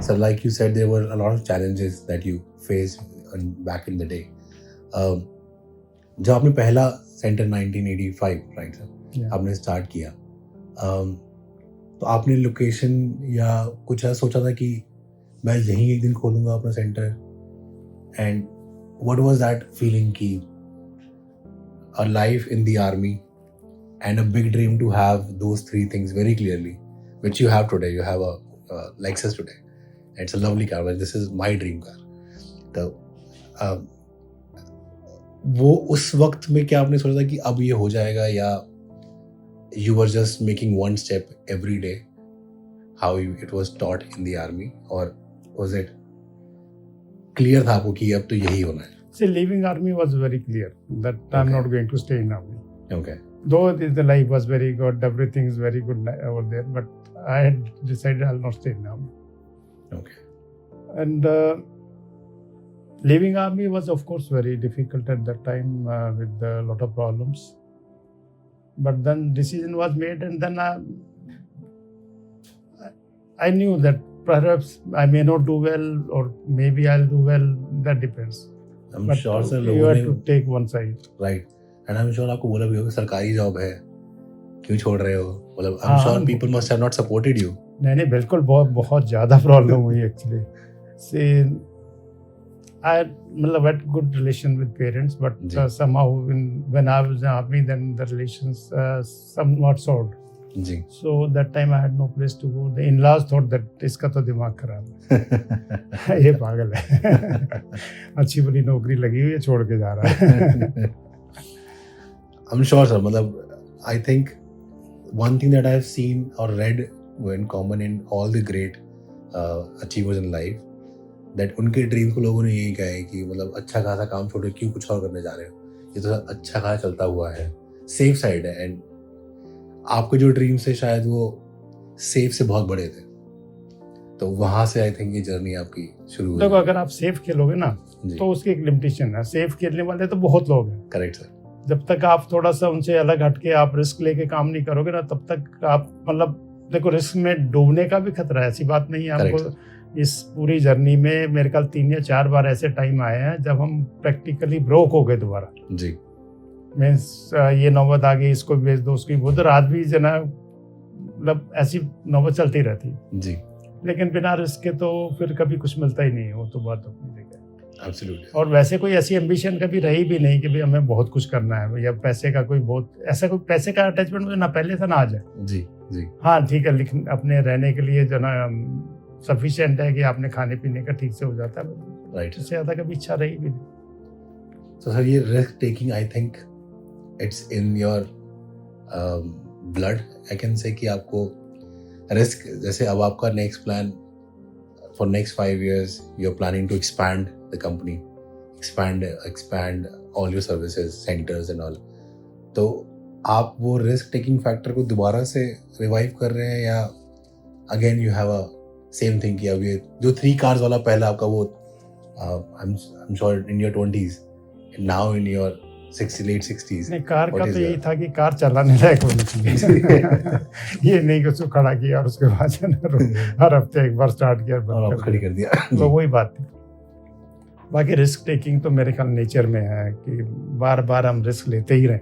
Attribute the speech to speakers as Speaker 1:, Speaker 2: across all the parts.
Speaker 1: So like you said, there were a lot of challenges that you faced back in the day. जब आपने पहला centre 1985 right sir आपने start किया, तो आपने लोकेशन या कुछ ऐसा सोचा था कि मैं यहीं एक दिन खोलूँगा अपना centre? And what was that feeling कि a life in the army and a big dream to have those three things very clearly, which you have today. You have a Lexus today. It's a lovely car, but this is my dream car. तो वो उस वक्त में क्या आपने सोचा था कि अब ये हो जाएगा, या you were just making one step every day, how it was taught in the army, or was it clear था आपको कि अब तो यही होना है?
Speaker 2: See, leaving army was very clear that I'm not going to stay in army.
Speaker 1: Okay.
Speaker 2: Though the life was very good, everything is very good over there, but I had decided I'll not stay in army.
Speaker 1: Okay.
Speaker 2: And leaving army was, of course, very difficult at that time with a lot of problems. But then decision was made, and then I knew that perhaps I may not do well, or maybe I'll do well. That depends.
Speaker 1: I'm
Speaker 2: but
Speaker 1: sure sir
Speaker 2: you have to take one side.
Speaker 1: Right. And I'm sure आपको बोला भी होगा सरकारी job है, क्यों छोड़ रहे हो? मतलब I'm sure people must have not supported you.
Speaker 2: नहीं बिल्कुल बहुत ज़्यादा प्रॉब्लम हुई एक्चुअली. See, I मतलब had good relation with parents, but somehow when I was in army, then the relations somewhat soured.
Speaker 1: जी.
Speaker 2: So that time I had no place to go. The in-laws thought that इसका तो दिमाग खराब है, ये पागल है, अच्छी बड़ी नौकरी लगी हुई है, छोड़ के जा रहा है.
Speaker 1: I'm sure sir, मतलब I think one thing that I have seen or read in common in all the great achievers in life, that उनके ड्रीम को लोगों ने यही कहा है कि मतलब अच्छा खासा काम छोड़ के क्यों कुछ और करने जा रहे हो, ये तो अच्छा खासा चलता हुआ है, सेफ साइड है. एंड आपके जो ड्रीम्स है शायद वो सेफ से बहुत बड़े थे, तो वहाँ से आई थिंक ये जर्नी आपकी शुरू हुई.
Speaker 2: देखो अगर आप सेफ खेलोगे ना तो उसकी एक लिमिटेशन है. सेफ खेलने वाले तो बहुत लोग हैं.
Speaker 1: Correct sir.
Speaker 2: जब तक आप थोड़ा सा उनसे अलग हटके आप रिस्क लेके काम नहीं करोगे ना, तब तक आप मतलब देखो रिस्क में डूबने का भी खतरा है, ऐसी बात नहीं है. हमको इस पूरी जर्नी में मेरे ख्याल 3 या 4 बार ऐसे टाइम आए हैं जब हम प्रैक्टिकली ब्रोक हो गए दोबारा.
Speaker 1: जी.
Speaker 2: मीन्स ये नौबत आ गई, इसको भेज दो, उसकी उधर आज भी जना मतलब ऐसी नौबत चलती रहती है
Speaker 1: जी.
Speaker 2: लेकिन बिना रिस्क के तो फिर कभी कुछ मिलता ही नहीं है, वो तो बात अपनी जगह.
Speaker 1: Absolutely.
Speaker 2: और वैसे कोई ऐसी एम्बिशन कभी रही भी नहीं कि भाई हमें बहुत कुछ करना है, या पैसे का कोई बहुत ऐसा कोई पैसे का अटैचमेंट मुझे ना पहले था ना आज है.
Speaker 1: जी जी.
Speaker 2: हाँ ठीक है, लेकिन अपने रहने के लिए जो ना सफिशिएंट है कि आपने खाने पीने का ठीक से हो जाता है.
Speaker 1: राइट.
Speaker 2: इससे ज़्यादा कभी इच्छा रही भी नहीं.
Speaker 1: तो सर ये risk taking I think it's in your blood, I can say कि आपको रिस्क, जैसे अब आपका next plan for next 5 years you are planning to expand the company, expand all your services centers and all, तो आप वो risk taking factor को दोबारा से रिवाइव कर रहे हैं, या again you have a same thing कि अब ये जो 3 cars वाला पहला आपका वो I'm sure in your 20s and now in your late 60s.
Speaker 2: नहीं, कार का तो यही था कि कार चलाने लायक होनी चाहिए. ये नहीं कि उसको खड़ा किया और उसके बाद हर हफ्ते एक बार स्टार्ट किया और
Speaker 1: खड़ी कर दिया.
Speaker 2: तो वही बात थी. बाकी रिस्क टेकिंग तो मेरे ख्याल नेचर में है कि बार बार हम रिस्क लेते ही रहें.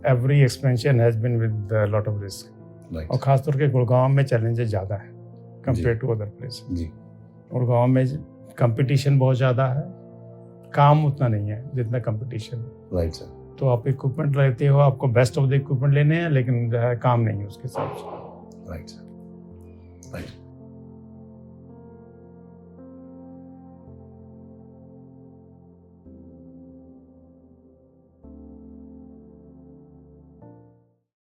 Speaker 2: Every expansion has been with lot of risk. और खासतौर के गुड़गांव में चैलेंजेस ज़्यादा है compare to other place. Gurgaon में कंपटीशन बहुत ज़्यादा है, काम उतना नहीं है जितना कंपटीशन.
Speaker 1: Right sir.
Speaker 2: तो आप इक्विपमेंट लेते हो, आपको बेस्ट ऑफ द इक्विपमेंट लेने हैं, लेकिन जो है काम नहीं है उसके साथ.
Speaker 1: Right sir. राइट.